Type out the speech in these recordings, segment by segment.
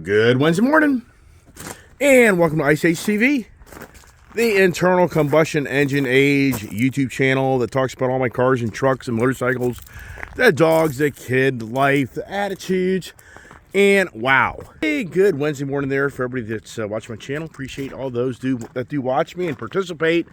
Good Wednesday morning, and welcome to Ice Age TV, the internal combustion engine age YouTube channel that talks about all my cars and trucks and motorcycles, the dogs, the kid life, the attitudes, and wow. Hey, good Wednesday morning there for everybody that's watching my channel. Appreciate all those that do watch me and participate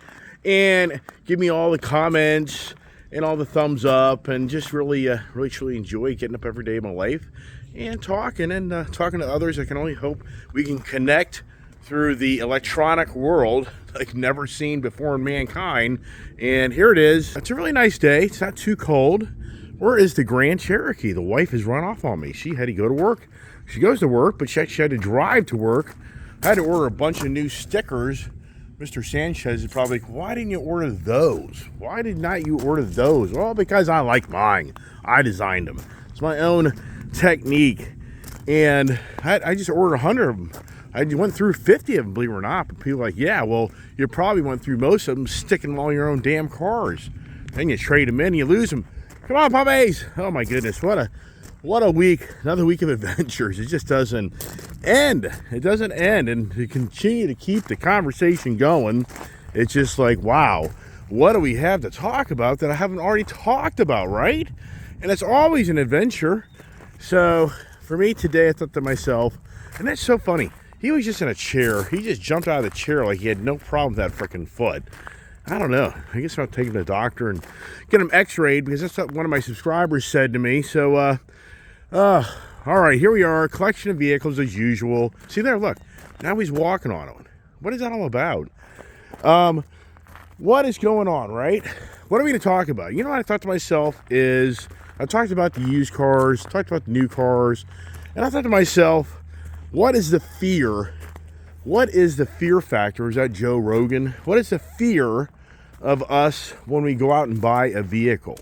and give me all the comments and all the thumbs up, and just really truly enjoy getting up every day of my life and talking to others. I can only hope we can connect through the electronic world like never seen before in mankind. And here it is. It's a really nice day. It's not too cold. Where is the Grand Cherokee? The wife has run off on me. She had to go to work. She goes to work, but she had to drive to work. I had to order a bunch of new stickers. Mr. Sanchez is probably like, why didn't you order those? Why did not you order those? Well, because I like mine. I designed them. It's my own technique. And I just ordered 100 of them. I went through 50 of them, believe it or not. But people are like, yeah, well, you probably went through most of them sticking them all in your own damn cars. Then you trade them in, you lose them. Come on, puppies. Oh, my goodness. What a week. Another week of adventures. It just doesn't end. It doesn't end. And to continue to keep the conversation going, it's just like, wow, what do we have to talk about that I haven't already talked about, right? And it's always an adventure. So for me today, I thought to myself, and that's so funny. He was just in a chair. He just jumped out of the chair like he had no problem with that freaking foot. I don't know. I guess I'll take him to the doctor and get him x-rayed, because that's what one of my subscribers said to me. So, all right, here we are, collection of vehicles as usual. See there, look, now he's walking on it. What is that all about? What is going on, right? What are we going to talk about? You know what I thought to myself is, I talked about the used cars, talked about the new cars, and I thought to myself, what is the fear? What is the fear factor? Is that Joe Rogan? What is the fear of us when we go out and buy a vehicle?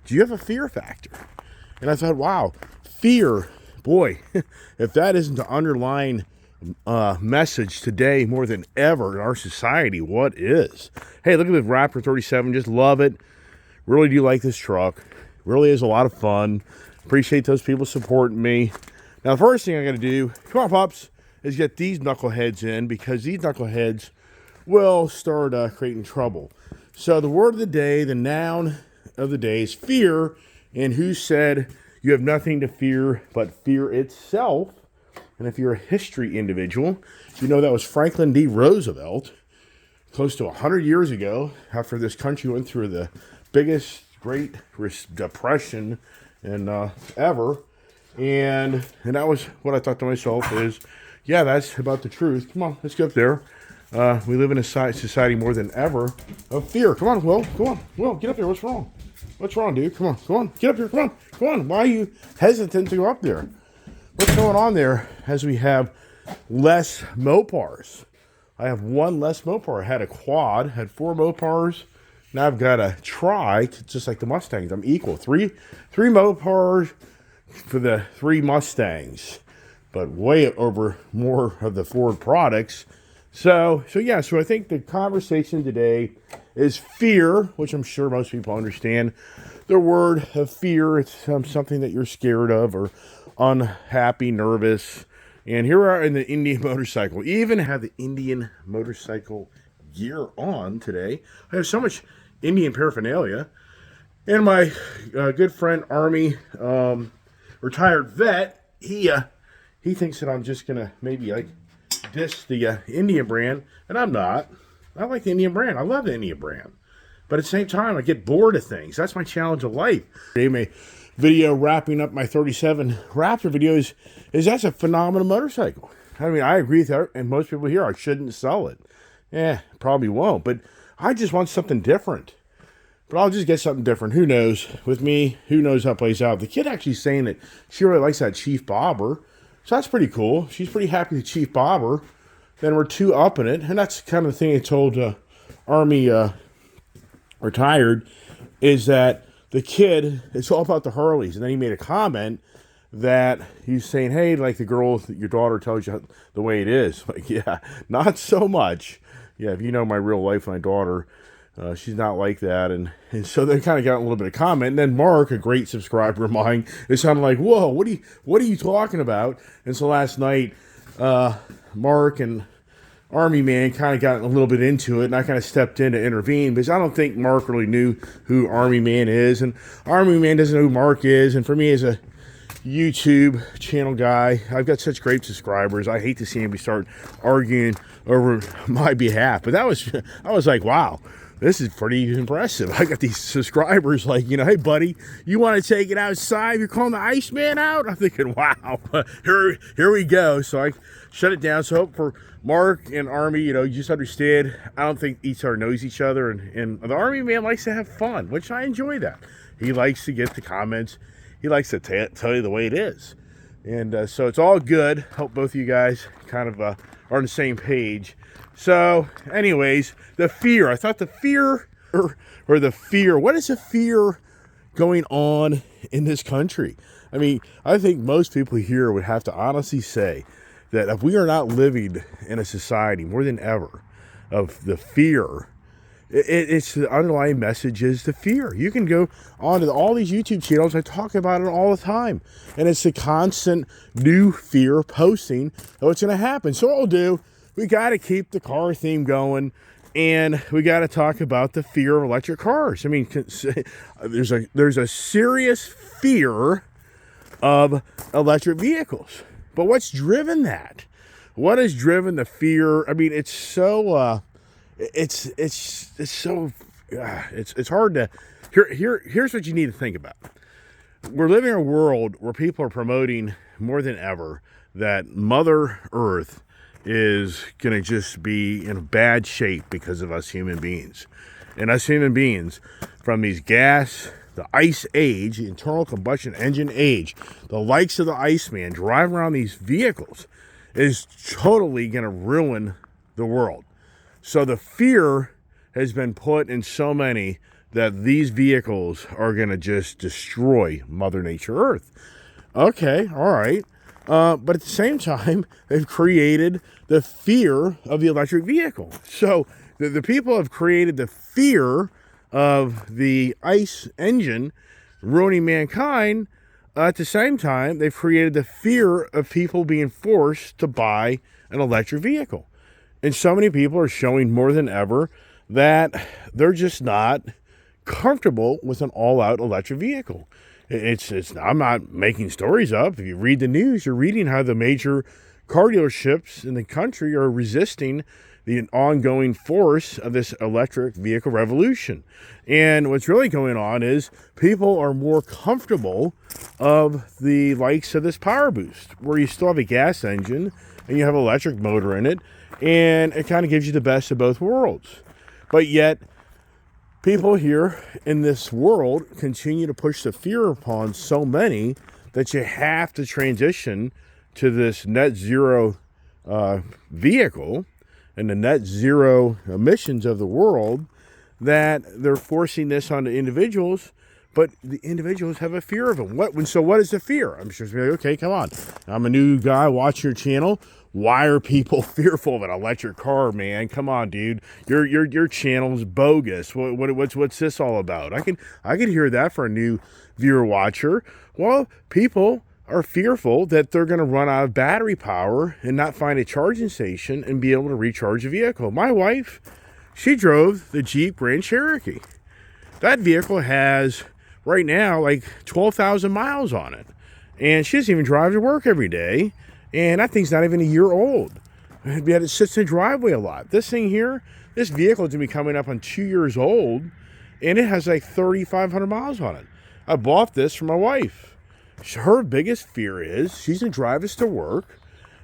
Do you have a fear factor? And I thought, wow, fear, boy, if that isn't the underlying message today more than ever in our society, what is? Hey, look at the Raptor 37, just love it. Really do like this truck. Really is a lot of fun. Appreciate those people supporting me. Now, the first thing I got to do, come on, pups, is get these knuckleheads in, because these knuckleheads will start creating trouble. So the word of the day, the noun of the day is fear. And who said you have nothing to fear but fear itself? And if you're a history individual, you know that was Franklin D. Roosevelt close to 100 years ago, after this country went through the biggest Great Depression ever. And that was what I thought to myself is, yeah, that's about the truth. Come on, let's get up there. We live in a society more than ever of fear. Come on, Will. Come on. Will, get up there. What's wrong? What's wrong, dude? Come on. Come on. Get up here. Come on. Come on. Why are you hesitant to go up there? What's going on there as we have less Mopars? I have one less Mopar. I had a quad, had 4 Mopars. Now I've got a tri, just like the Mustangs. I'm equal. Three Mopars for the 3 Mustangs, but way over more of the Ford products. So I think the conversation today is fear, which I'm sure most people understand. The word of fear, it's something that you're scared of or unhappy, nervous. And here we are in the Indian motorcycle. Even have the Indian motorcycle gear on today. I have so much Indian paraphernalia. And my good friend, Army retired vet, he thinks that I'm just going to maybe like diss the Indian brand, and I'm not. I like the Indian brand. I love the Indian brand. But at the same time, I get bored of things. That's my challenge of life. My video wrapping up my 37 Raptor videos is that's a phenomenal motorcycle. I mean, I agree with that, and most people here, I shouldn't sell it. Probably won't, but I just want something different. But I'll just get something different. Who knows? With me, who knows how it plays out. The kid actually saying that she really likes that Chief Bobber. So that's pretty cool. She's pretty happy with Chief Bobber. Then we're 2 up in it. And that's kind of the thing I told Army retired, is that the kid, it's all about the Harleys. And then he made a comment that he's saying, hey, like the girl, your daughter tells you the way it is. Like, yeah, not so much. Yeah, if you know my real life, my daughter, She's not like that, and so they kind of got a little bit of comment. And then Mark, a great subscriber of mine, is kind of like, "Whoa, what are you talking about?" And so last night, Mark and Army Man kind of got a little bit into it, and I kind of stepped in to intervene because I don't think Mark really knew who Army Man is, and Army Man doesn't know who Mark is. And for me, as a YouTube channel guy, I've got such great subscribers. I hate to see anybody start arguing over my behalf, but I was like, wow. This is pretty impressive. I got these subscribers like, hey, buddy, you want to take it outside? You're calling the Iceman out? I'm thinking, wow, here we go. So I shut it down. So for Mark and Army, you just understand, I don't think each other knows each other. And the Army Man likes to have fun, which I enjoy that. He likes to get the comments. He likes to tell you the way it is. And so it's all good. Hope both of you guys kind of are on the same page. So, anyways, the fear. I thought the fear, or the fear. What is the fear going on in this country? I mean, I think most people here would have to honestly say that if we are not living in a society more than ever of the fear, it's the underlying message is the fear. You can go on to all these YouTube channels. I talk about it all the time. And it's the constant new fear posting of what's going to happen. So what we'll do, we got to keep the car theme going, and we got to talk about the fear of electric cars. I mean, there's a serious fear of electric vehicles. But what's driven that? What has driven the fear? I mean, it's so it's hard to. Here's what you need to think about. We're living in a world where people are promoting more than ever that Mother Earth is going to just be in bad shape because of us human beings. And us human beings, from these gas, the ice age, the internal combustion engine age, the likes of the Iceman, driving around these vehicles is totally going to ruin the world. So the fear has been put in so many that these vehicles are going to just destroy Mother Nature Earth. Okay, all right. But at the same time, they've created the fear of the electric vehicle. So the people have created the fear of the ICE engine ruining mankind. At the same time, they've created the fear of people being forced to buy an electric vehicle. And so many people are showing more than ever that they're just not comfortable with an all-out electric vehicle. I'm not making stories up. If you read the news, you're reading how the major car dealerships in the country are resisting the ongoing force of this electric vehicle revolution. And what's really going on is people are more comfortable of the likes of this Power Boost, where you still have a gas engine and you have an electric motor in it, and it kind of gives you the best of both worlds. But yet, people here in this world continue to push the fear upon so many that you have to transition to this net zero vehicle and the net zero emissions of the world, that they're forcing this on the individuals, but the individuals have a fear of them. So what is the fear? I'm sure, okay, come on. I'm a new guy watching your channel. Why are people fearful of an electric car, man? Come on, dude. Your channel's bogus. What's this all about? I can hear that for a new viewer watcher. Well, people are fearful that they're going to run out of battery power and not find a charging station and be able to recharge a vehicle. My wife, she drove the Jeep Grand Cherokee. That vehicle has right now like 12,000 miles on it, and she doesn't even drive to work every day. And that thing's not even a year old. Yet it sits in the driveway a lot. This thing here, this vehicle is going to be coming up on 2 years old, and it has like 3,500 miles on it. I bought this for my wife. Her biggest fear is she's going to drive us to work,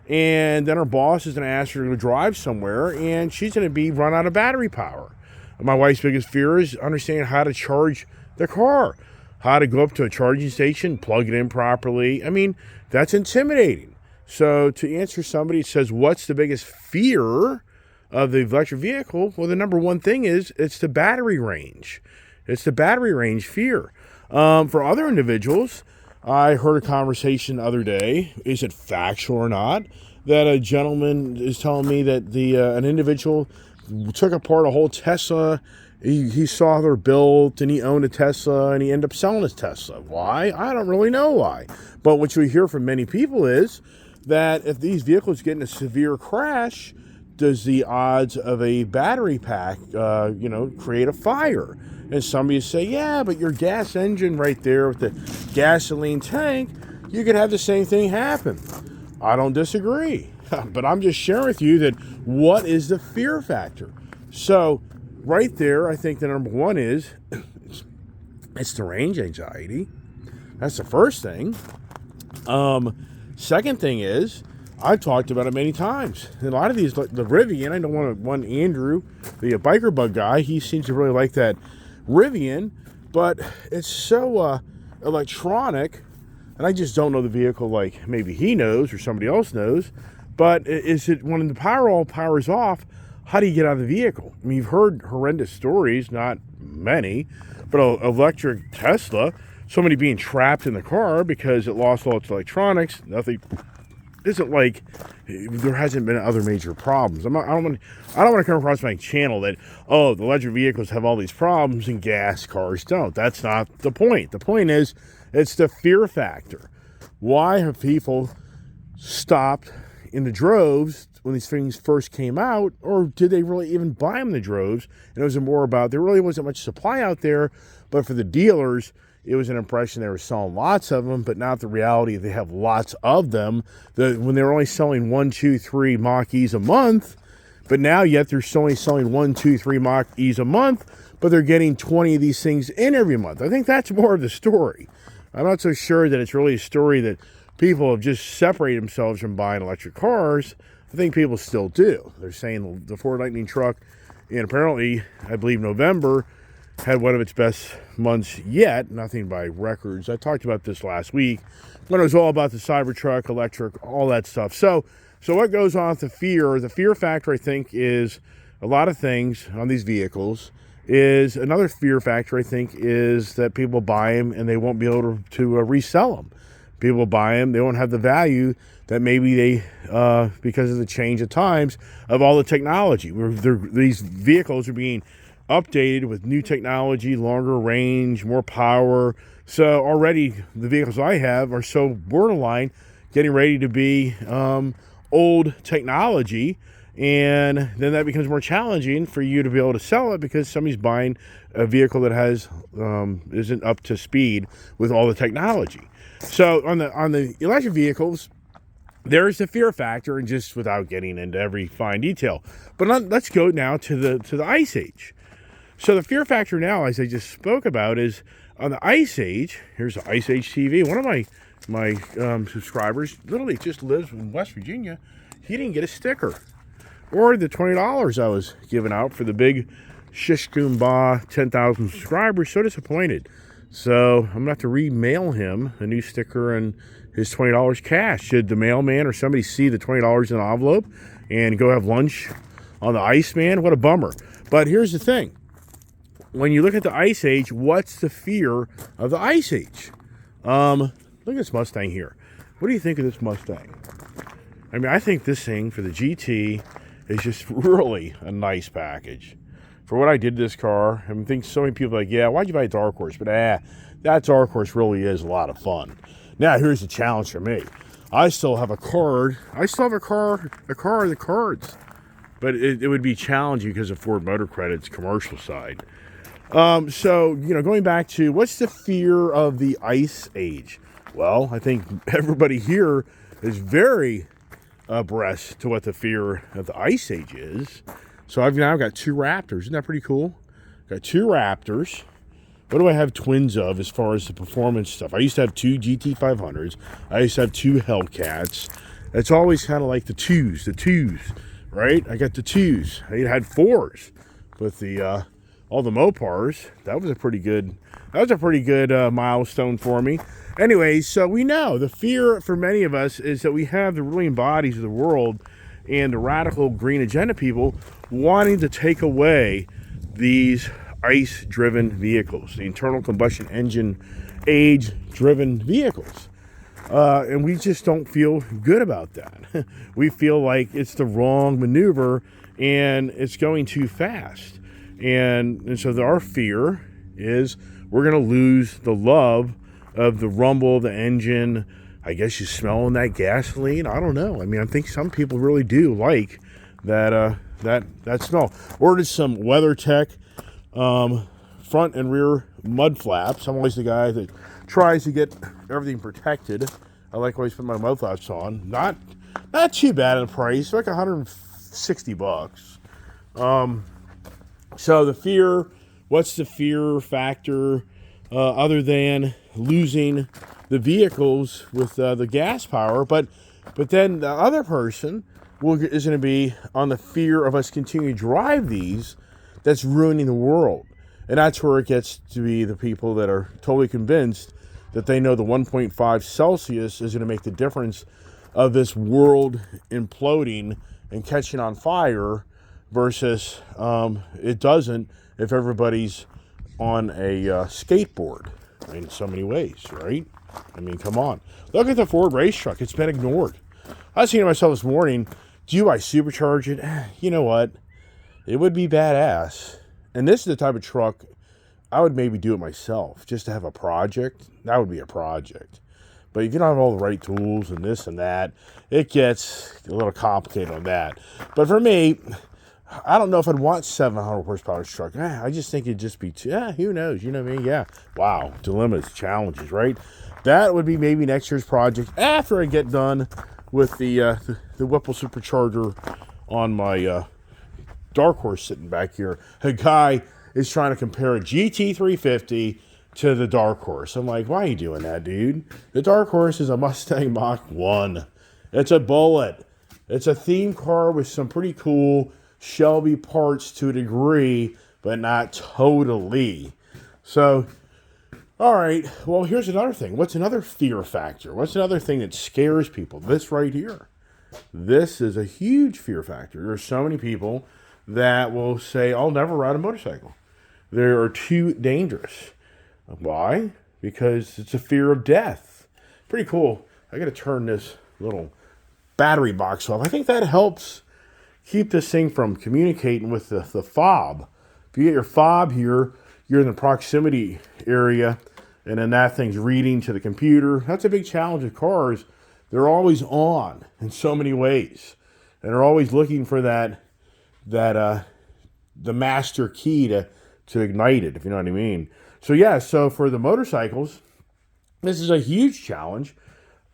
and then her boss is going to ask her to drive somewhere, and she's going to be run out of battery power. My wife's biggest fear is understanding how to charge the car, how to go up to a charging station, plug it in properly. I mean, that's intimidating. So to answer somebody who says, what's the biggest fear of the electric vehicle? Well, the number one thing is it's the battery range. It's the battery range fear. For other individuals, I heard a conversation the other day, is it factual or not, that a gentleman is telling me that an individual took apart a whole Tesla He saw they're built, and he owned a Tesla, and he ended up selling his Tesla. Why? I don't really know why. But what you hear from many people is that if these vehicles get in a severe crash, does the odds of a battery pack, create a fire? And somebody say, yeah, but your gas engine right there with the gasoline tank, you could have the same thing happen. I don't disagree. But I'm just sharing with you that what is the fear factor? So right there, I think the number one is it's the range anxiety. That's the first thing. Second thing is, I've talked about it many times. And a lot of these, like the Rivian, I know one Andrew, the biker bug guy, he seems to really like that Rivian, but it's so electronic, and I just don't know the vehicle like maybe he knows or somebody else knows. But is it when the power all powers off, how do you get out of the vehicle? I mean, you've heard horrendous stories, not many, but an electric Tesla, somebody being trapped in the car because it lost all its electronics. Nothing isn't like there hasn't been other major problems. I don't want to come across my channel that, oh, the electric vehicles have all these problems and gas cars don't. That's not the point. The point is, it's the fear factor. Why have people stopped in the droves when these things first came out, or did they really even buy them in the droves? And it was more about there really wasn't much supply out there, but for the dealers, it was an impression they were selling lots of them, but not the reality they have lots of them. When they were only selling 1, 2, 3 Mach-E's a month, but now yet they're only selling 1, 2, 3 Mach-E's a month, but they're getting 20 of these things in every month. I think that's more of the story. I'm not so sure that it's really a story that people have just separated themselves from buying electric cars. I think people still do. They're saying the Ford Lightning truck, and apparently, I believe November, had one of its best months yet, nothing by records. I talked about this last week when it was all about the Cybertruck, electric, all that stuff. So what goes on with the fear? The fear factor, I think, is a lot of things on these vehicles. Is another fear factor, I think, is that people buy them and they won't be able to resell them. People buy them, they won't have the value that maybe they, because of the change of times of all the technology. These vehicles are being updated with new technology, longer range, more power. So already the vehicles I have are so borderline getting ready to be old technology, and then that becomes more challenging for you to be able to sell it because somebody's buying a vehicle that has isn't up to speed with all the technology. So on the electric vehicles, there's the fear factor, and just without getting into every fine detail. But let's go now to the Ice Age. So the fear factor now, as I just spoke about, is on the Ice Age. Here's the Ice Age TV. One of my subscribers literally just lives in West Virginia. He didn't get a sticker or the $20 I was giving out for the big shish Goomba 10,000 subscribers. So disappointed. So I'm going to have to remail him a new sticker and his $20 cash. Should the mailman or somebody see the $20 in the envelope and go have lunch on the Iceman? What a bummer. But here's the thing. When you look at the Ice Age, what's the fear of the Ice Age? Look at this Mustang here. What do you think of this Mustang? I mean, I think this thing for the GT is just really a nice package. For what I did to this car, I think so many people are like, yeah, why'd you buy a Dark Horse? But that Dark Horse really is a lot of fun. Now, here's the challenge for me. I still have a card. I still have a car of the cards. But it would be challenging because of Ford Motor Credit's commercial side. So, going back to what's the fear of the Ice Age? Well, I think everybody here is very abreast to what the fear of the Ice Age is. So I've now got 2 Raptors. Isn't that pretty cool? Got 2 Raptors. What do I have twins of as far as the performance stuff? I used to have 2 GT500s. I used to have 2 Hellcats. It's always kind of like the twos, right? I got the 2s. I had 4s with the all the Mopars. That was a pretty good milestone for me. Anyways, so we know the fear for many of us is that we have the ruling bodies of the world and the radical green agenda people wanting to take away these ICE-driven vehicles, the internal combustion engine age-driven vehicles. And we just don't feel good about that. We feel like it's the wrong maneuver and it's going too fast. And so our fear is we're going to lose the love of the rumble of the engine. I guess you smelling that gasoline. I don't know. I mean, I think some people really do like that that smell. Ordered some WeatherTech front and rear mud flaps. I'm always the guy that tries to get everything protected. I like always put my mud flaps on. Not too bad in price, like $160. So the fear, what's the fear factor other than losing the vehicles with the gas power? But then the other person is going to be on the fear of us continuing to drive these. That's ruining the world. And that's where it gets to be the people that are totally convinced that they know the 1.5 Celsius is going to make the difference of this world imploding and catching on fire versus it doesn't if everybody's on a skateboard. I mean, in so many ways, right? I mean, come on. Look at the Ford race truck. It's been ignored. I was thinking to myself this morning, do I supercharge it? You know what? It would be badass. And this is the type of truck I would maybe do it myself just to have a project. That would be a project. But if you don't have all the right tools and this and that, it gets a little complicated on that. But for me, I don't know if I'd want 700 horsepower truck. I just think it'd just be who knows? You know what I mean? Yeah. Wow. Dilemmas, challenges, right? That would be maybe next year's project after I get done with the Whipple supercharger on my Dark Horse sitting back here. A guy is trying to compare a GT350 to the Dark Horse. I'm like, why are you doing that, dude? The Dark Horse is a Mustang Mach 1. It's a bullet. It's a theme car with some pretty cool Shelby parts to a degree, but not totally. So, all right. Well, here's another thing. What's another fear factor? What's another thing that scares people? This right here. This is a huge fear factor. There are so many people that will say, I'll never ride a motorcycle. They are too dangerous. Why? Because it's a fear of death. Pretty cool. I got to turn this little battery box off. I think that helps keep this thing from communicating with the fob. If you get your fob here, you're in the proximity area, and then that thing's reading to the computer. That's a big challenge of cars. They're always on in so many ways, and they're always looking for the master key to ignite it, if you know what I mean. So yeah, so for the motorcycles, this is a huge challenge.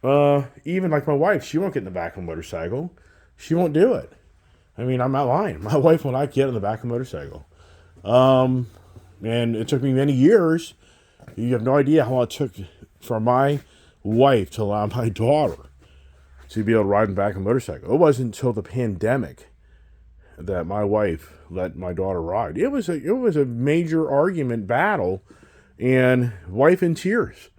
Even like my wife, she won't get in the back of a motorcycle. She won't do it. I mean, I'm not lying. My wife will not get in the back of a motorcycle. And it took me many years. You have no idea how long it took for my wife to allow my daughter to be able to ride in the back of a motorcycle. It wasn't until the pandemic that my wife let my daughter ride. It was a major argument battle, and wife in tears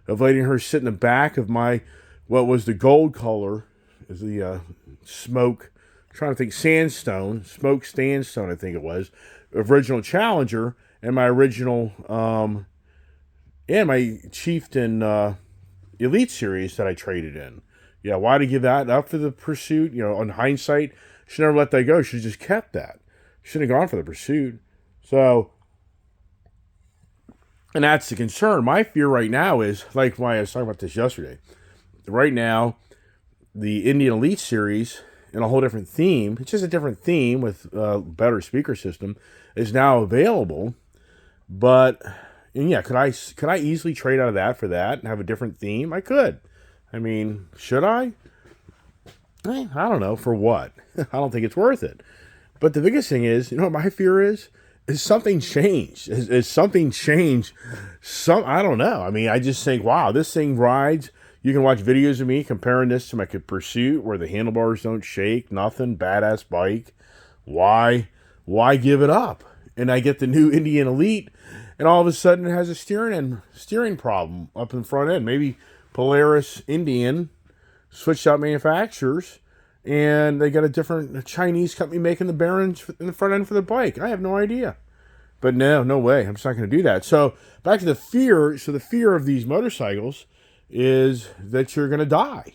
of letting her sit in the back of my, what was the gold color, is the smoke, I'm trying to think, smoke sandstone, I think it was, original Challenger, and my original, and my Chieftain Elite Series that I traded in. Yeah, why to give that up for the Pursuit? You know, in hindsight, should never let that go. Should have just kept that. Should have gone for the Pursuit. So, and that's the concern. My fear right now is, like when I was talking about this yesterday, right now, the Indian Elite Series, in a whole different theme, it's just a different theme with a better speaker system, is now available. But, and yeah, could I easily trade out of that for that and have a different theme? I could. I mean, should I? I don't know. For what? I don't think it's worth it. But the biggest thing is, you know what my fear is? Is something changed? Is something changed? I don't know. I mean, I just think, wow, this thing rides. You can watch videos of me comparing this to my Pursuit where the handlebars don't shake, nothing, badass bike. Why give it up? And I get the new Indian Elite, and all of a sudden it has a steering problem up in the front end. Maybe Polaris Indian switched out manufacturers, and they got a different Chinese company making the bearings in the front end for the bike. I have no idea. But no way. I'm just not going to do that. So back to the fear. So the fear of these motorcycles is that you're going to die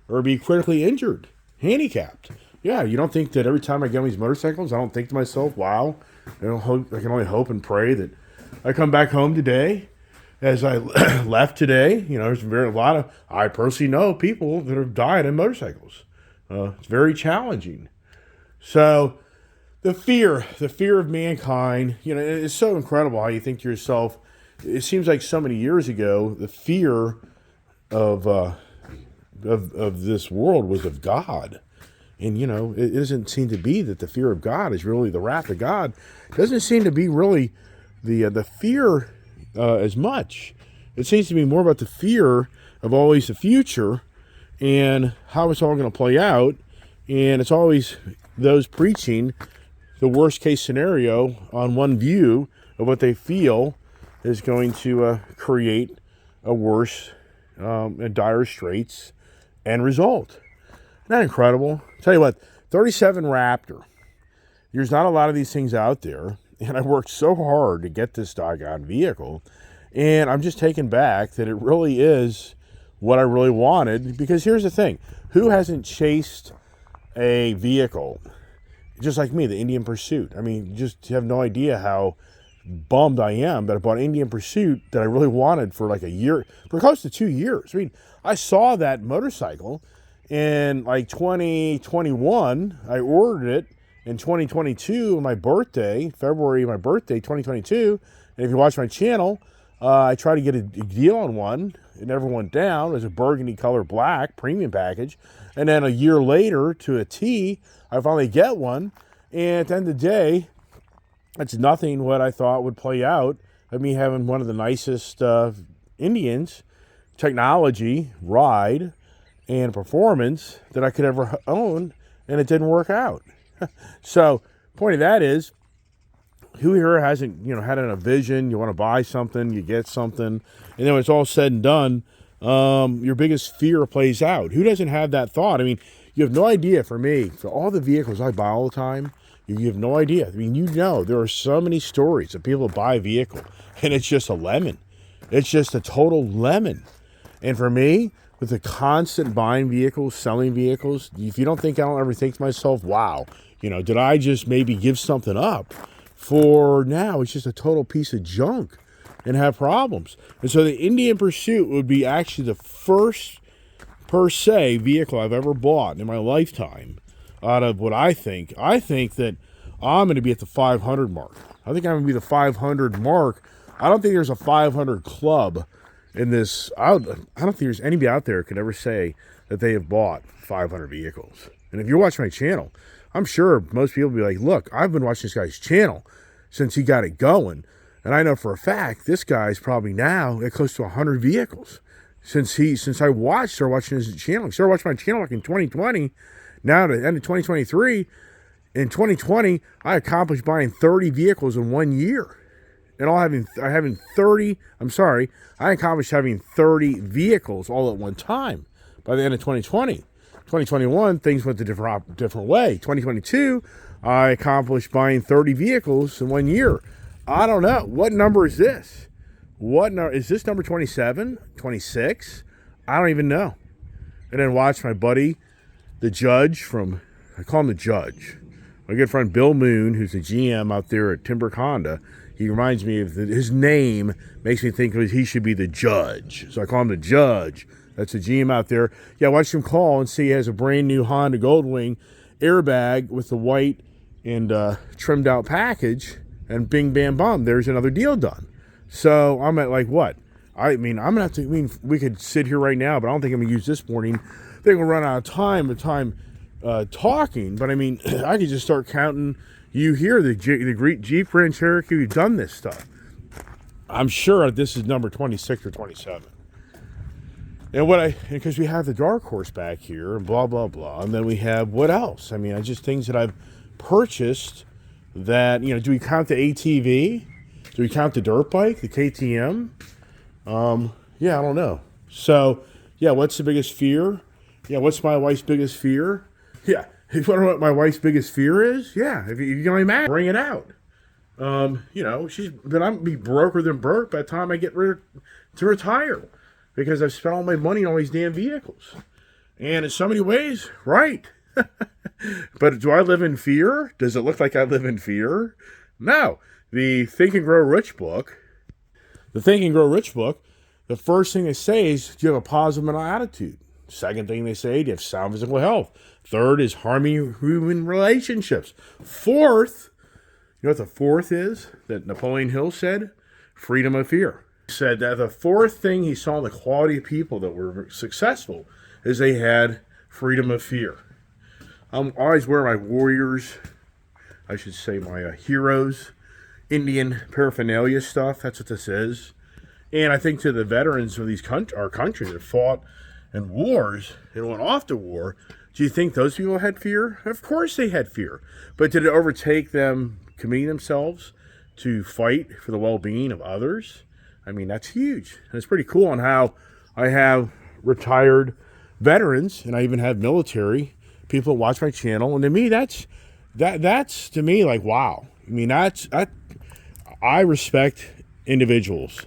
or be critically injured, handicapped. Yeah, you don't think that every time I get on these motorcycles, I don't think to myself, wow, I can only hope and pray that I come back home today as I left today. There's a lot of, I personally know people that have died in motorcycles. It's very challenging. So the fear of mankind, it's so incredible how you think to yourself, it seems like so many years ago, the fear of this world was of God. And, it doesn't seem to be that the fear of God is really the wrath of God. It doesn't seem to be really the fear as much. It seems to be more about the fear of always the future and how it's all going to play out. And it's always those preaching the worst case scenario on one view of what they feel is going to create a worse and dire straits end result. Isn't that incredible? Tell you what, 37 Raptor. There's not a lot of these things out there, and I worked so hard to get this doggone vehicle, and I'm just taken back that it really is what I really wanted, because here's the thing. Who hasn't chased a vehicle, just like me, the Indian Pursuit? I mean, just have no idea how bummed I am that I bought an Indian Pursuit that I really wanted for like a year, for close to 2 years. I mean, I saw that motorcycle in like 2021. I ordered it in 2022 on my birthday, February, my birthday, 2022. And if you watch my channel, I tried to get a deal on one. It never went down. It was a burgundy color black premium package. And then a year later, to a T, I finally get one. And at the end of the day, it's nothing what I thought would play out of me having one of the nicest Indians, technology, ride, and performance that I could ever own, and it didn't work out. So, point of that is, who here hasn't, had a vision, you want to buy something, you get something, and then when it's all said and done, your biggest fear plays out. Who doesn't have that thought? I mean, you have no idea, for me, for all the vehicles I buy all the time, you have no idea. I mean, there are so many stories of people buy a vehicle, and it's just a lemon. It's just a total lemon. And for me, with the constant buying vehicles, selling vehicles, if you don't think, I don't ever think to myself, wow, did I just maybe give something up for now? It's just a total piece of junk and have problems. And so the Indian Pursuit would be actually the first, per se, vehicle I've ever bought in my lifetime out of what I think. I think that I'm going to be at the 500 mark. I think I'm going to be the 500 mark. I don't think there's a 500 club in this. I don't think there's anybody out there could ever say that they have bought 500 vehicles. And if you're watching my channel, I'm sure most people will be like, look, I've been watching this guy's channel since he got it going. And I know for a fact this guy's probably now at close to 100 vehicles since I started watching his channel. He started watching my channel like in 2020. Now to the end of 2023. In 2020, I accomplished buying 30 vehicles in 1 year. And I accomplished having 30 vehicles all at one time by the end of 2020. 2021, things went a different way. 2022, I accomplished buying 30 vehicles in 1 year. I don't know. What number is this? Is this number 27? 26? I don't even know. And then watch my buddy, the Judge I call him the Judge. My good friend Bill Moon, who's the GM out there at Timber Honda, he reminds me of his name makes me think he should be the Judge. So I call him the Judge. That's the GM out there. Yeah, watch him call and see he has a brand new Honda Goldwing airbag with the white and trimmed out package, and bing, bam, bum, there's another deal done. So I'm at like what? I'm going to have to, we could sit here right now, but I don't think I'm going to use this morning. I think we'll run out of time talking, but I could just start counting. You hear the Jeep Grand Cherokee, we've done this stuff. I'm sure this is number 26 or 27. And because we have the Dark Horse back here, and blah, blah, blah. And then we have, what else? Just things that I've purchased that, do we count the ATV? Do we count the dirt bike, the KTM? Yeah, I don't know. So, yeah, what's the biggest fear? Yeah, what's my wife's biggest fear? Yeah, if you want to know what my wife's biggest fear is? Yeah, if you can only imagine, bring it out. I'm going to be broker than broke by the time I get to retire, because I've spent all my money on all these damn vehicles. And in so many ways, right. But do I live in fear? Does it look like I live in fear? No, the Think and Grow Rich book, the Think and Grow Rich book, the first thing they say is, do you have a positive mental attitude? Second thing they say, do you have sound physical health? Third is harmony human relationships. Fourth, you know what the fourth is that Napoleon Hill said? Freedom of fear. He said that the fourth thing he saw in the quality of people that were successful is they had freedom of fear. I always wear my warriors, I should say my heroes, Indian paraphernalia stuff. That's what this is. And I think to the veterans of these our country that fought in wars and went off to war, do you think those people had fear? Of course they had fear. But did it overtake them committing themselves to fight for the well-being of others? I mean, that's huge. And it's pretty cool on how I have retired veterans, and I even have military people that watch my channel. And to me, that's to me like, wow. I mean, I respect individuals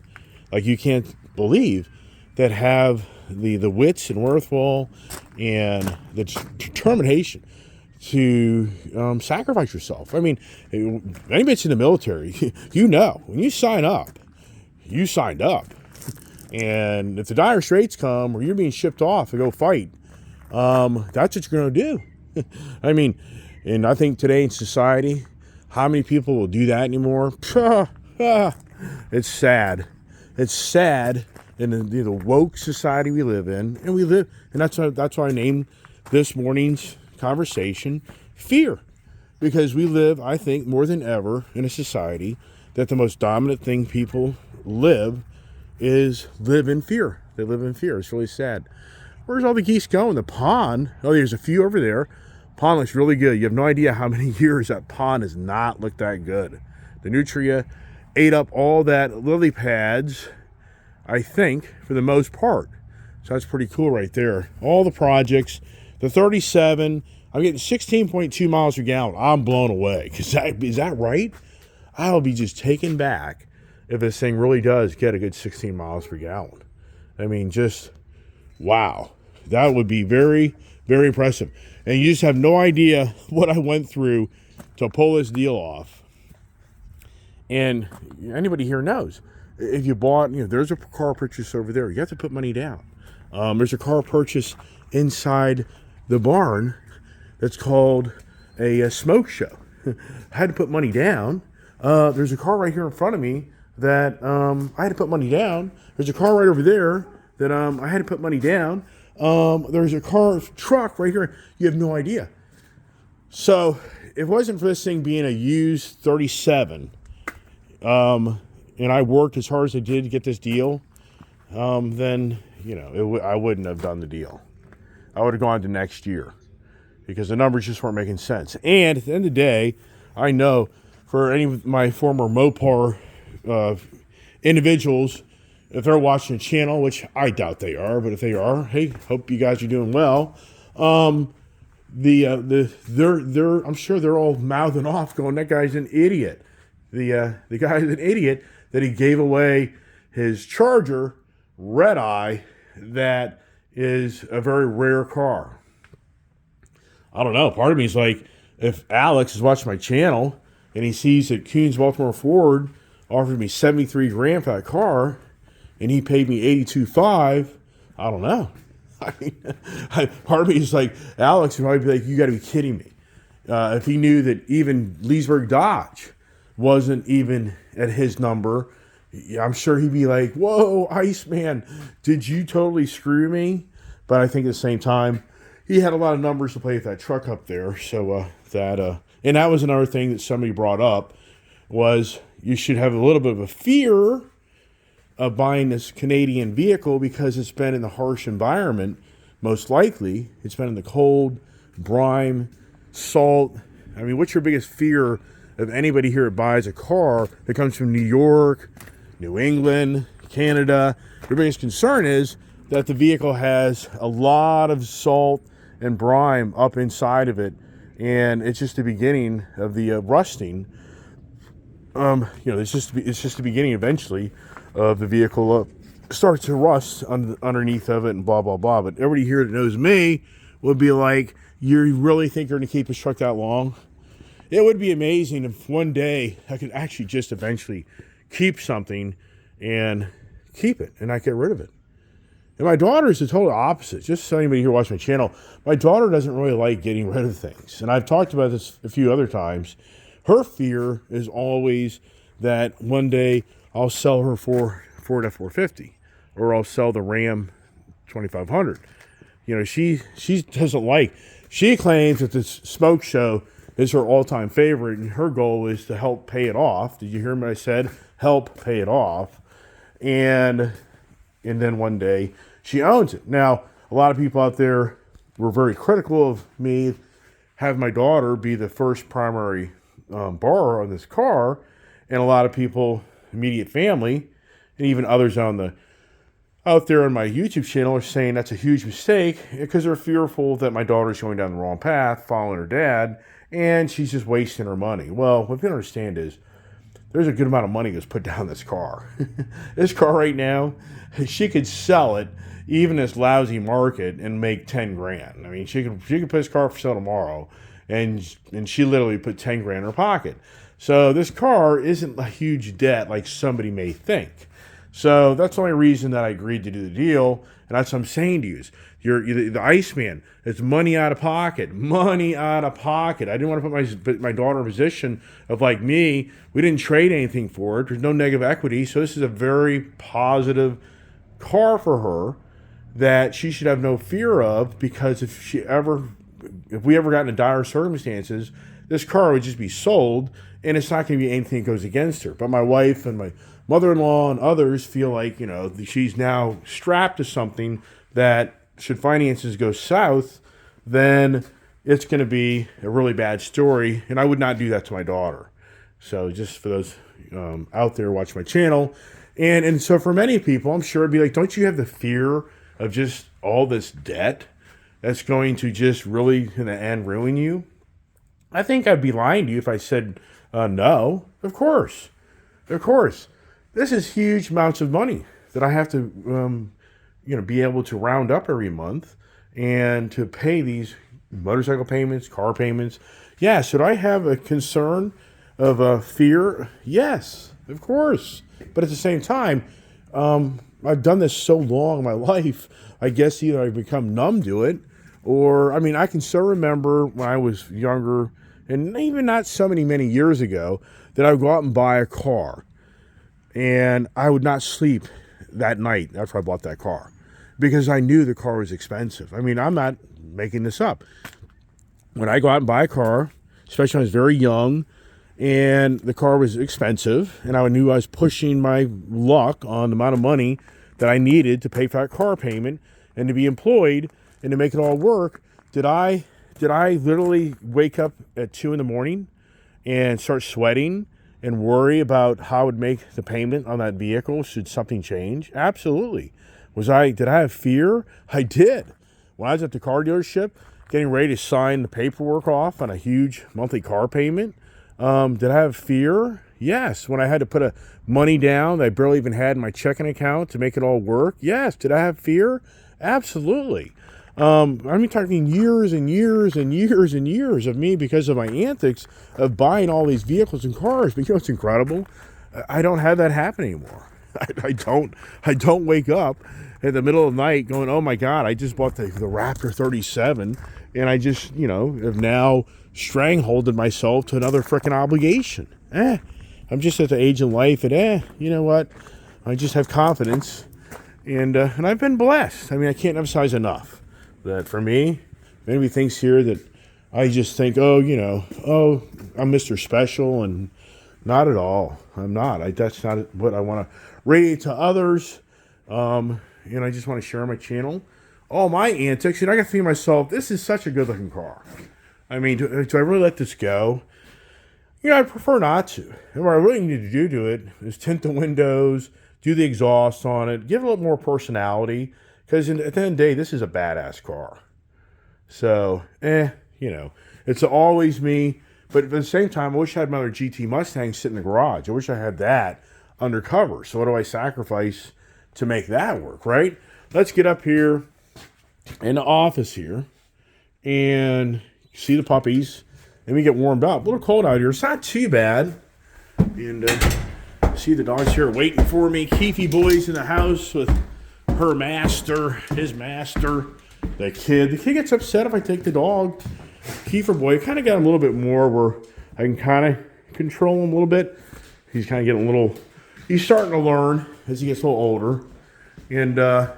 like you can't believe that have the wits and wherewithal and the determination to sacrifice yourself. I mean, anybody's in the military, you know, when you sign up, you signed up. And if the dire straits come or you're being shipped off to go fight, that's what you're going to do. I mean, and I think today in society, how many people will do that anymore? It's sad. It's sad in the woke society we live in, and that's why I named this morning's conversation "Fear," because we live, I think, more than ever in a society that the most dominant thing people live in fear. They live in fear. It's really sad. Where's all the geese going? The pond. Oh, there's a few over there. Pond looks really good. You have no idea how many years that pond has not looked that good. The nutria ate up all that lily pads, I think, for the most part. So that's pretty cool right there. All the projects, the 37, I'm getting 16.2 miles per gallon. I'm blown away. Is that right? I'll be just taken back if this thing really does get a good 16 miles per gallon. I mean, just wow. That would be very, very impressive. And you just have no idea what I went through to pull this deal off. And anybody here knows, if you bought, there's a car purchase over there, you have to put money down. There's a car purchase inside the barn that's called a smoke show. I had to put money down. There's a car right here in front of me that I had to put money down. There's a car right over there that I had to put money down. There's a truck right here. You have no idea. So if it wasn't for this thing being a used 37, and I worked as hard as I did to get this deal, then, I wouldn't have done the deal. I would have gone to next year because the numbers just weren't making sense. And at the end of the day, I know for any of my former Mopar individuals, if they're watching the channel, which I doubt they are, but if they are, hey, hope you guys are doing well. I'm sure they're all mouthing off, going, "That guy's an idiot." The guy's an idiot that he gave away his Charger Red Eye, that is a very rare car. I don't know. Part of me is like, if Alex is watching my channel and he sees that Coons Baltimore Ford offered me $73,000 for that car, and he paid me $82,500, I don't know. I mean, part of me is like, Alex would probably be like, "You got to be kidding me." If he knew that even Leesburg Dodge wasn't even at his number, I'm sure he'd be like, "Whoa, Iceman, did you totally screw me?" But I think at the same time, he had a lot of numbers to play with that truck up there. So and that was another thing that somebody brought up, was you should have a little bit of a fear of buying this Canadian vehicle because it's been in the harsh environment. Most likely, it's been in the cold, brine, salt. I mean, what's your biggest fear of anybody here that buys a car that comes from New York, New England, Canada? Your biggest concern is that the vehicle has a lot of salt and brine up inside of it, and it's just the beginning of the rusting. It's just the beginning eventually of the vehicle starts to rust underneath of it and blah, blah, blah. But everybody here that knows me would be like, "You really think you're going to keep this truck that long?" it would be amazing if one day I could actually just eventually keep something and keep it and not get rid of it. And my daughter is the total opposite. Just so anybody here watching my channel, my daughter doesn't really like getting rid of things. And I've talked about this a few other times. Her fear is always that one day I'll sell her Ford F-450 or I'll sell the Ram 2500. You know, she doesn't like, she claims that this smoke show is her all-time favorite, and her goal is to help pay it off. Did you hear what I said? Help pay it off. And then one day she owns it. Now, a lot of people out there were very critical of me having my daughter be the first primary borrower on this car, and a lot of people, immediate family, and even others out there on my YouTube channel are saying that's a huge mistake because they're fearful that my daughter's going down the wrong path, following her dad, and she's just wasting her money. Well, what you understand is there's a good amount of money that's put down this car. This car right now, she could sell it even in this lousy market and make 10 grand. I mean, she could put this car for sale tomorrow, and she literally put 10 grand in her pocket. So this car isn't a huge debt like somebody may think. So that's the only reason that I agreed to do the deal, and that's what I'm saying to you. You're the Iceman. It's money out of pocket. Money out of pocket. I didn't want to put my daughter in a position of like me. We didn't trade anything for it. There's no negative equity. So this is a very positive car for her that she should have no fear of, because if we ever got into dire circumstances, this car would just be sold, and it's not going to be anything that goes against her. But my wife and my mother-in-law and others feel like, you know, she's now strapped to something that, should finances go south, then it's going to be a really bad story, and I would not do that to my daughter. So just for those out there watching my channel, and so for many people, I'm sure it'd be like, don't you have the fear of just all this debt that's going to just really, in the end, ruin you? I think I'd be lying to you if I said no. Of course. This is huge amounts of money that I have to be able to round up every month and to pay these motorcycle payments, car payments. Yeah, should I have a concern of a fear? Yes, of course. But at the same time, I've done this so long in my life, I guess either I've become numb to it, or, I mean, I can still remember when I was younger, and even not so many years ago, that I would go out and buy a car, and I would not sleep that night after I bought that car, because I knew the car was expensive. I mean, I'm not making this up. When I go out and buy a car, especially when I was very young, and the car was expensive, and I knew I was pushing my luck on the amount of money that I needed to pay for that car payment and to be employed and to make it all work, did I literally wake up at 2 in the morning and start sweating and worry about how I would make the payment on that vehicle should something change? Absolutely. Did I have fear? I did. When I was at the car dealership getting ready to sign the paperwork off on a huge monthly car payment, did I have fear? Yes. When I had to put money down that I barely even had in my checking account to make it all work? Yes. Did I have fear? Absolutely. I'm talking years and years and years and years of me, because of my antics of buying all these vehicles and cars. But you know what's incredible? I don't have that happen anymore. I don't wake up in the middle of the night going, oh my God, I just bought the Raptor 37, and I just, have now strangleholded myself to another freaking obligation. I'm just at the age in life that, you know what? I just have confidence, and I've been blessed. I mean, I can't emphasize enough that for me, maybe thinks here that I just think, I'm Mr. Special, and not at all. I'm not. That's not what I want to radiate to others. And I just want to share on my channel all my antics. And I got to think to myself, this is such a good looking car. I mean, do I really let this go? I prefer not to. And what I really need to do to it is tint the windows, do the exhaust on it, give it a little more personality. Because at the end of the day, this is a badass car. So, it's always me. But at the same time, I wish I had another GT Mustang sitting in the garage. I wish I had that undercover. So what do I sacrifice to make that work, right? Let's get up here in the office here and see the puppies and we get warmed up. A little cold out here. It's not too bad. And see the dogs here waiting for me. Keefy boy's in the house with her master, his master, the kid. The kid gets upset if I take the dog. Kiefer boy kind of got a little bit more where I can kind of control him a little bit. He's kind of getting a little, he's starting to learn as he gets a little older. And, yeah.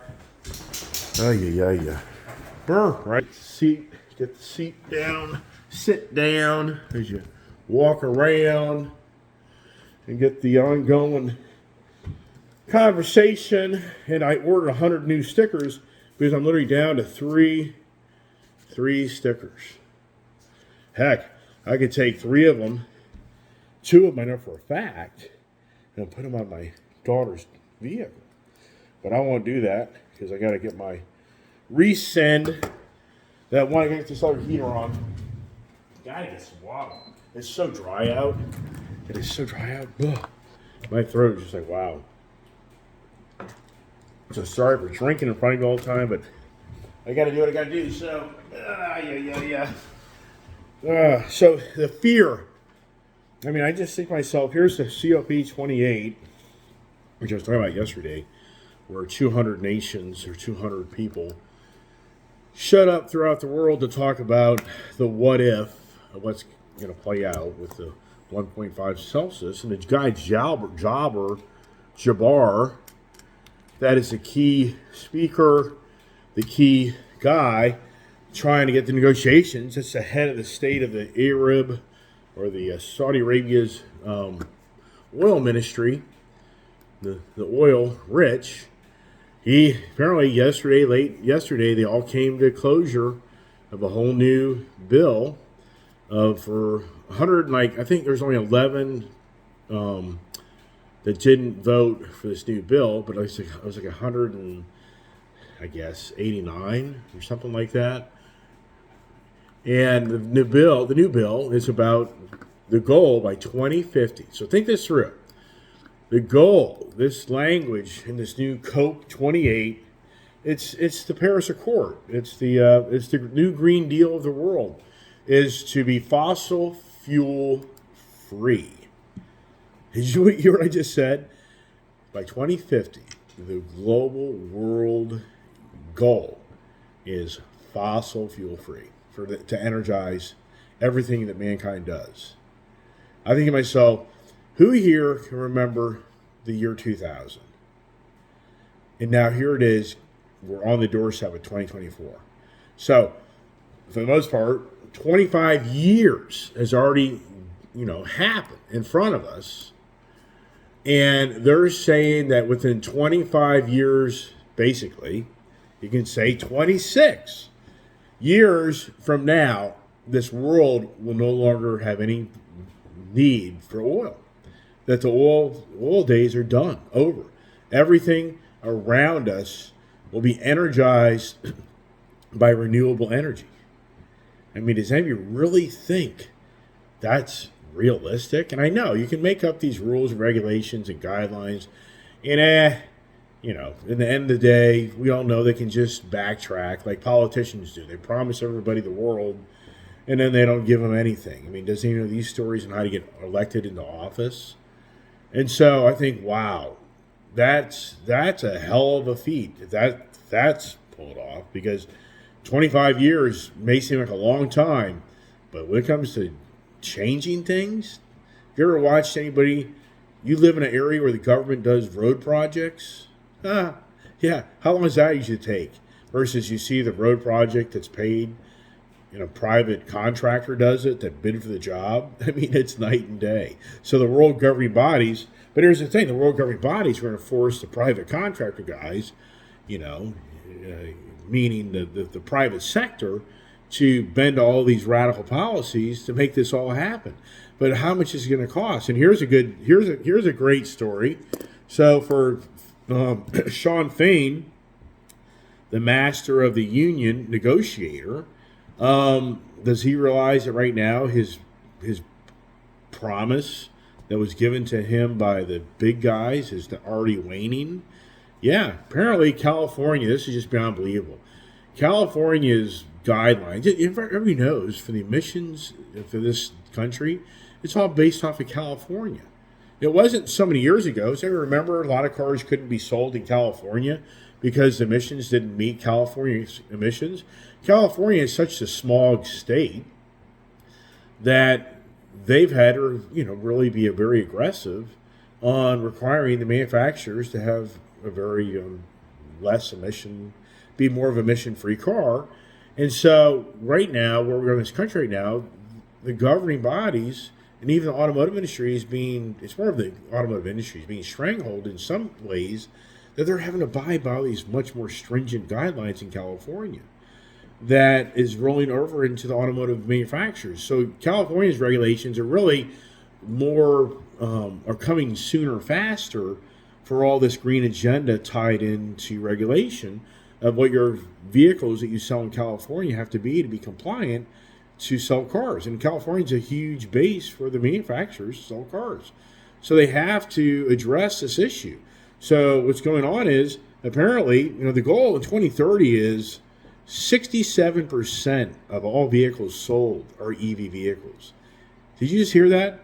Burr, right? Seat, get the seat down, sit down as you walk around and get the ongoing conversation. And I ordered 100 new stickers because I'm literally down to three stickers. Heck, I could take 3 of them, 2 of them I know for a fact, and put them on my daughter's vehicle. But I won't do that because I got to get my resend. That one, I got to get this other heater on. Gotta get some water. It's so dry out. It is so dry out. Ugh. My throat is just like, wow. So sorry for drinking in front of you all the time, but I got to do what I got to do. So, so the fear. I mean, I just think to myself, here's the COP28, which I was talking about yesterday, where 200 nations or 200 people shut up throughout the world to talk about the what if of what's going to play out with the 1.5 Celsius. And the guy Jabbar, that is the key speaker, the key guy trying to get the negotiations. It's the head of the state of the Arab or the Saudi Arabia's oil ministry, the oil rich. He apparently late yesterday, they all came to closure of a whole new bill for 100. I think there's only 11 that didn't vote for this new bill, but it was like 100 and I guess 89 or something like that. And the new bill is about the goal by 2050. So think this through. The goal, this language in this new COP28, it's the Paris Accord. It's the new Green Deal of the world, is to be fossil fuel free. Did you hear what I just said? By 2050, the global world goal is fossil fuel free to energize everything that mankind does. I think to myself, who here can remember the year 2000? And now here it is, we're on the doorstep of 2024. So, for the most part, 25 years has already, happened in front of us. And they're saying that within 25 years, basically, you can say 26 years from now, this world will no longer have any need for oil. That the oil days are done, over. Everything around us will be energized by renewable energy. I mean, does anybody really think that's realistic? And I know you can make up these rules and regulations and guidelines, and in the end of the day, we all know they can just backtrack like politicians do. They promise everybody the world, and then they don't give them anything. I mean, does anyone know these stories on how to get elected into office? And so I think, wow, that's a hell of a feat. That's pulled off, because 25 years may seem like a long time, but when it comes to changing things, have you ever watched anybody, you live in an area where the government does road projects? Yeah, how long does that usually take? Versus you see the road project that's paid, private contractor does it that bid for the job. I mean, it's night and day. So the world governing bodies, but here's the thing, the world governing bodies are going to force the private contractor guys, meaning the private sector, to bend all these radical policies to make this all happen. But how much is it going to cost? And here's a great story. So for Sean Fain, the master of the union negotiator, does he realize that right now his promise that was given to him by the big guys is already waning? Yeah, apparently California, this is just beyond believable. California's guidelines. Everybody knows for the emissions for this country, it's all based off of California. It wasn't so many years ago. So I remember a lot of cars couldn't be sold in California because the emissions didn't meet California's emissions. California is such a small state that they've had to, really be very aggressive on requiring the manufacturers to have a very less emission, be more of a emission-free car. And so right now, where we're in this country right now, the governing bodies and even the automotive industry it's more of the automotive industry is being stranglehold in some ways that they're having to abide by all these much more stringent guidelines in California that is rolling over into the automotive manufacturers. So California's regulations are really more, are coming sooner, faster for all this green agenda tied into regulation of what your vehicles that you sell in California have to be compliant to sell cars. And California is a huge base for the manufacturers to sell cars. So they have to address this issue. So what's going on is apparently, the goal in 2030 is 67% of all vehicles sold are EV vehicles. Did you just hear that?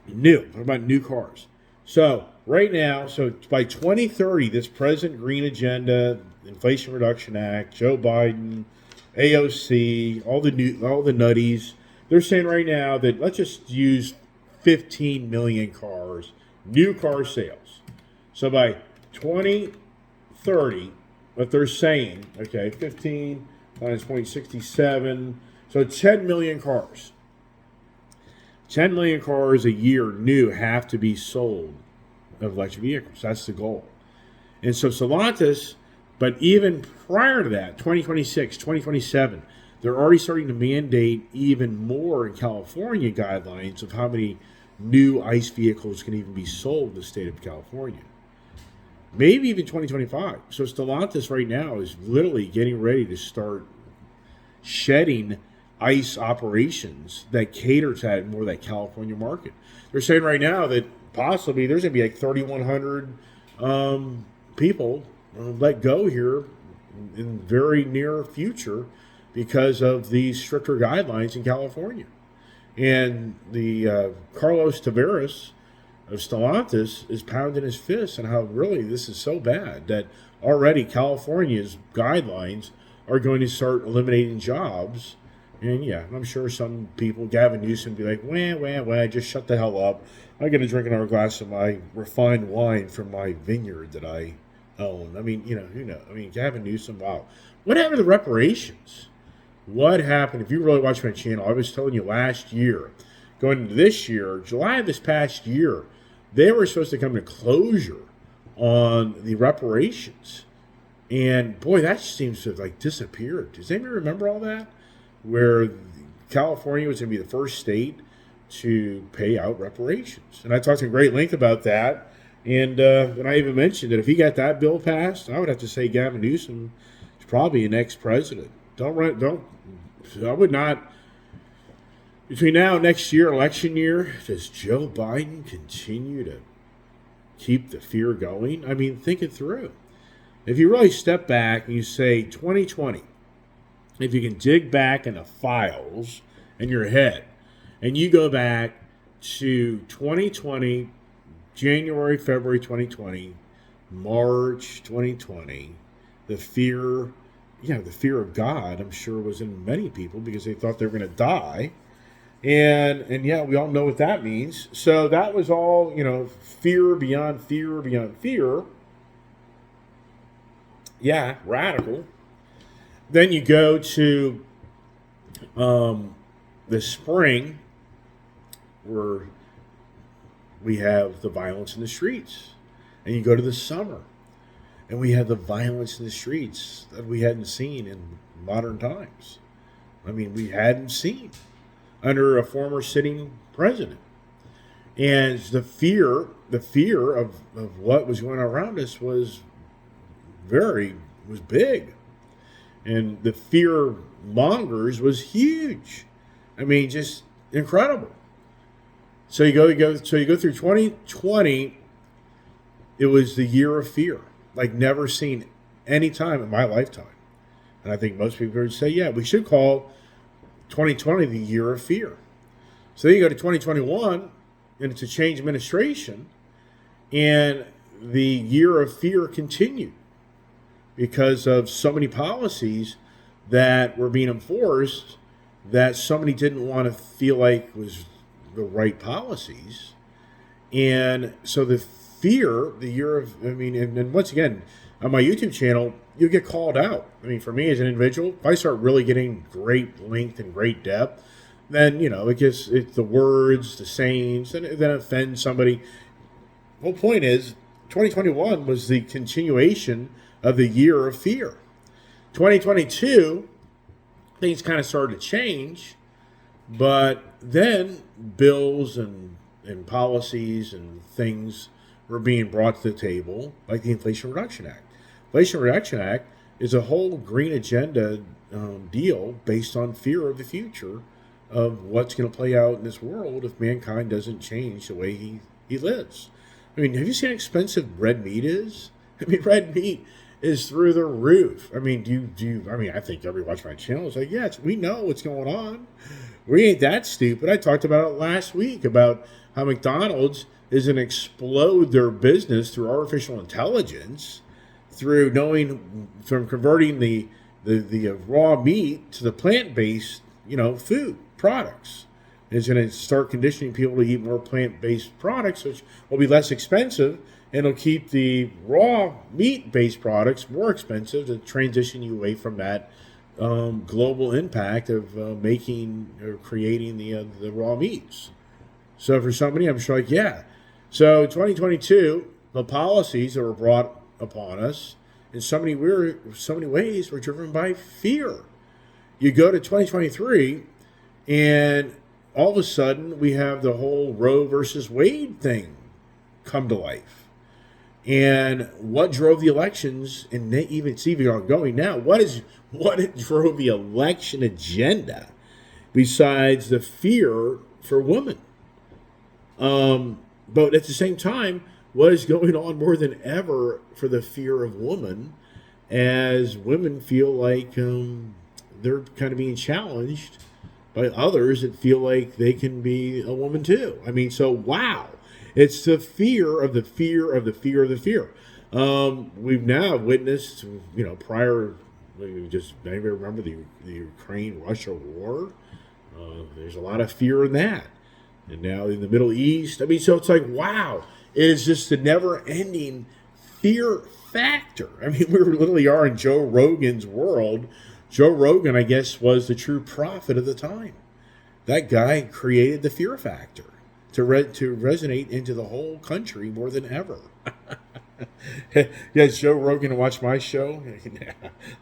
What about new cars? So right now, by 2030, this present green agenda, Inflation Reduction Act, Joe Biden, AOC, all the nutties, they're saying right now that let's just use 15 million cars, new car sales. So by 2030, what they're saying, 15 minus 0.67, so 10 million cars. 10 million cars a year new have to be sold of electric vehicles. That's the goal. And so Stellantis, but even prior to that, 2026, 2027, they're already starting to mandate even more in California guidelines of how many new ICE vehicles can even be sold in the state of California. Maybe even 2025. So Stellantis right now is literally getting ready to start shedding ICE operations that cater to that more that California market. They're saying right now that possibly there's going to be like 3,100 people let go here in very near future because of these stricter guidelines in California. And the Carlos Tavares of Stellantis is pounding his fist on how really this is so bad that already California's guidelines are going to start eliminating jobs. And yeah, I'm sure some people, Gavin Newsom, be like, wah, just shut the hell up. I'm going to drink another glass of my refined wine from my vineyard that I own. I mean, who knows? I mean, Gavin Newsom, wow. What happened to the reparations? What happened? If you really watch my channel, I was telling you last year, going into this year, July of this past year, they were supposed to come to closure on the reparations. And boy, that seems to have disappeared. Does anybody remember all that? Where California was going to be the first state to pay out reparations. And I talked in great length about that. And I even mentioned that if he got that bill passed, I would have to say Gavin Newsom is probably an ex-president. I would not. Between now and next year, election year, does Joe Biden continue to keep the fear going? I mean, think it through. If you really step back and you say 2020, if you can dig back in the files in your head and you go back to 2020, January, February 2020, March 2020, the fear of God, I'm sure, was in many people because they thought they were going to die. And yeah, we all know what that means. So that was all, fear beyond fear beyond fear. Yeah, radical. Then you go to the spring where we have the violence in the streets. And you go to the summer and we have the violence in the streets that we hadn't seen in modern times. I mean, we hadn't seen under a former sitting president. And the fear of what was going on around us was big. And the fear mongers was huge. I mean, just incredible. So you go through 2020. It was the year of fear, like never seen any time in my lifetime. And I think most people would say, yeah, we should call 2020 the year of fear. So then you go to 2021, and it's a change administration, and the year of fear continued because of so many policies that were being enforced that somebody didn't want to feel like was the right policies. And so the fear, the year of, I mean, and once again, on my YouTube channel, you get called out. I mean, for me as an individual, if I start really getting great length and great depth, then, it's the words, the sayings, and then offends somebody. The whole point is, 2021 was the continuation of the year of fear. 2022, things kind of started to change, but then bills and policies and things were being brought to the table, like the Inflation Reduction Act. Inflation Reduction Act is a whole green agenda deal based on fear of the future of what's going to play out in this world if mankind doesn't change the way he lives. I mean, have you seen how expensive red meat is? I mean, red meat is through the roof. I mean, I think everybody watching my channel is like, yes, we know what's going on. We ain't that stupid. I talked about it last week about how McDonald's is going to explode their business through artificial intelligence, through from converting the raw meat to the plant-based, food products. It's going to start conditioning people to eat more plant-based products, which will be less expensive, and it'll keep the raw meat-based products more expensive to transition you away from that global impact of making or creating the raw meats. So for somebody, I'm sure, yeah. So 2022, the policies that were brought upon us in so many ways were driven by fear. You go to 2023, and all of a sudden we have the whole Roe versus Wade thing come to life. And what drove the elections, and it's even ongoing now, what drove the election agenda besides the fear for women? But at the same time, what is going on more than ever for the fear of women, as women feel like they're kind of being challenged by others that feel like they can be a woman too. I mean, so wow. It's the fear of the fear of the fear of the fear. We've now witnessed, prior, anybody remember the Ukraine-Russia war? There's a lot of fear in that. And now in the Middle East. I mean, so it's like, wow. It is just the never-ending fear factor. I mean, we literally are in Joe Rogan's world. Joe Rogan, I guess, was the true prophet of the time. That guy created the fear factor to resonate into the whole country more than ever. Yes, Joe Rogan watch my show?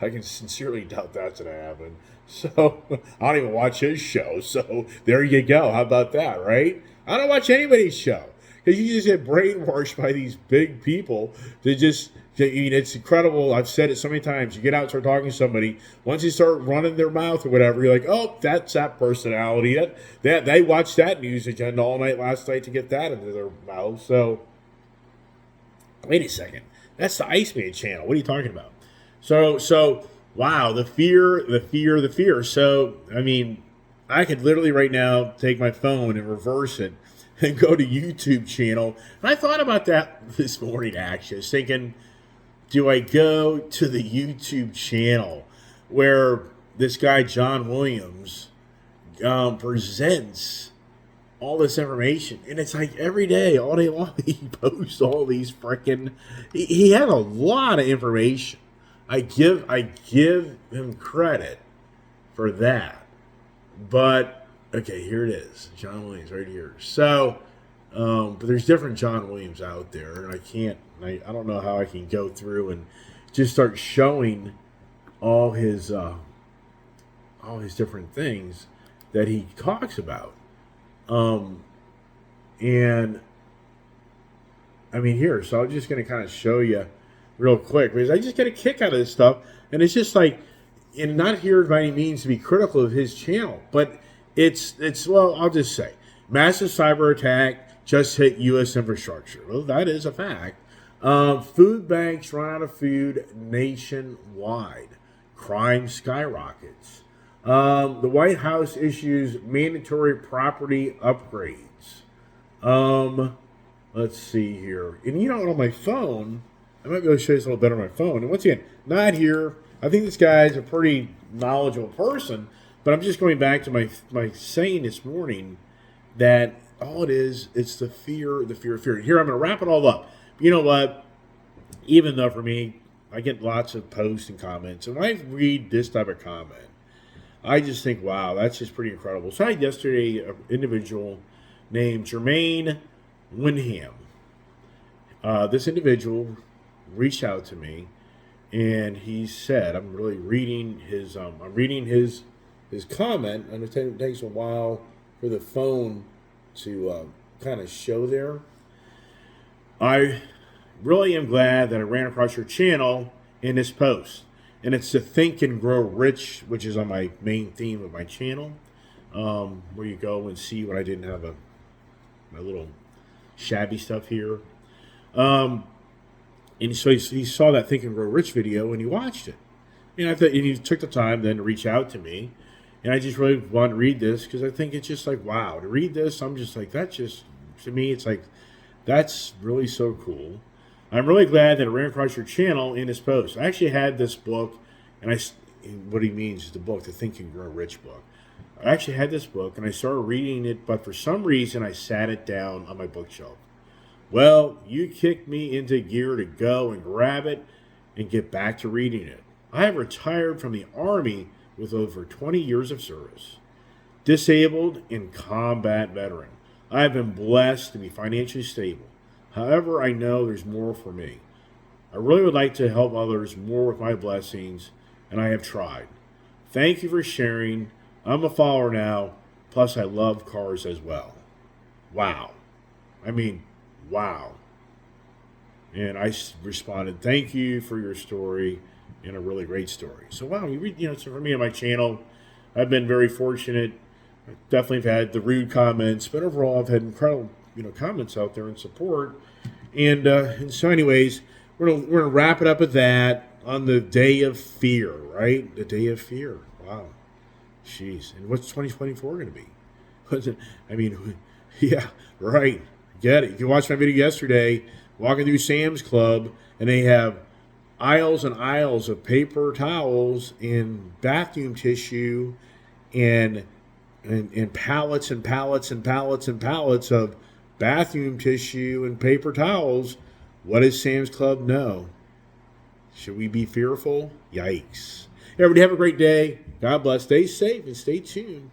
I can sincerely doubt that's going to happen. So I don't even watch his show. So there you go. How about that, right? I don't watch anybody's show. Because you just get brainwashed by these big people to just, it's incredible. I've said it so many times. You get out and start talking to somebody. Once you start running their mouth or whatever, you're like, oh, that's that personality. They watched that news agenda all night last night to get that into their mouth. So, wait a second. That's the Iceman channel. What are you talking about? So wow, the fear. So, I mean, I could literally right now take my phone and reverse it and go to YouTube channel. And I thought about that this morning, actually. I was thinking, do I go to the YouTube channel where this guy, John Williams, presents all this information? And it's like every day, all day long, he posts all these freaking... He had a lot of information. I give him credit for that. But, okay, here it is. John Williams right here. So, but there's different John Williams out there, and I don't know how I can go through and just start showing all his different things that he talks about. And I mean, here, so I'm just going to kind of show you real quick, because I just get a kick out of this stuff, and it's just like, and not here by any means to be critical of his channel, but it's well, I'll just say, massive cyber attack just hit U.S. infrastructure. Well, that is a fact. Food banks run out of food nationwide. Crime skyrockets. The White House issues mandatory property upgrades. Let's see here. And on my phone, I might be able to show you this a little better on my phone. And once again, not here. I think this guy's a pretty knowledgeable person, but I'm just going back to my saying this morning that all it is, it's the fear. Here, I'm going to wrap it all up. You know what? Even though for me, I get lots of posts and comments, and when I read this type of comment, I just think, wow, that's just pretty incredible. So I had yesterday an individual named Jermaine Winham. This individual reached out to me, and he said, I'm really reading his comment, and it takes a while for the phone to kind of show there. I really am glad that I ran across your channel in this post. And it's the Think and Grow Rich, which is on my main theme of my channel, where you go and see what I didn't have my little shabby stuff here. And so he saw that Think and Grow Rich video and he watched it. And he took the time then to reach out to me. And I just really want to read this because I think it's just like, wow, to read this, I'm just like, that's just, to me, it's like, that's really so cool. I'm really glad that I ran across your channel in this post. I actually had this book, and what he means is the book, the Think and Grow Rich book. I actually had this book, and I started reading it, but for some reason, I sat it down on my bookshelf. Well, you kicked me into gear to go and grab it and get back to reading it. I have retired from the Army with over 20 years of service. Disabled and combat veteran. I have been blessed to be financially stable. However, I know there's more for me. I really would like to help others more with my blessings, and I have tried. Thank you for sharing. I'm a follower now, plus I love cars as well. Wow. I mean, wow. And I responded, thank you for your story, and a really great story. So, wow, you read, so for me on my channel, I've been very fortunate. I definitely have had the rude comments, but overall I've had incredible comments out there and support. And so anyways, we're gonna wrap it up at that on the day of fear, right? The day of fear. Wow. Jeez. And what's 2024 going to be? What's it? I mean, yeah, right. Get it. You watched my video yesterday, walking through Sam's Club, and they have aisles and aisles of paper towels and bathroom tissue and pallets and pallets and pallets and pallets of bathroom tissue and paper towels. What does Sam's Club know? Should we be fearful? Yikes. Everybody have a great day. God bless. Stay safe and stay tuned.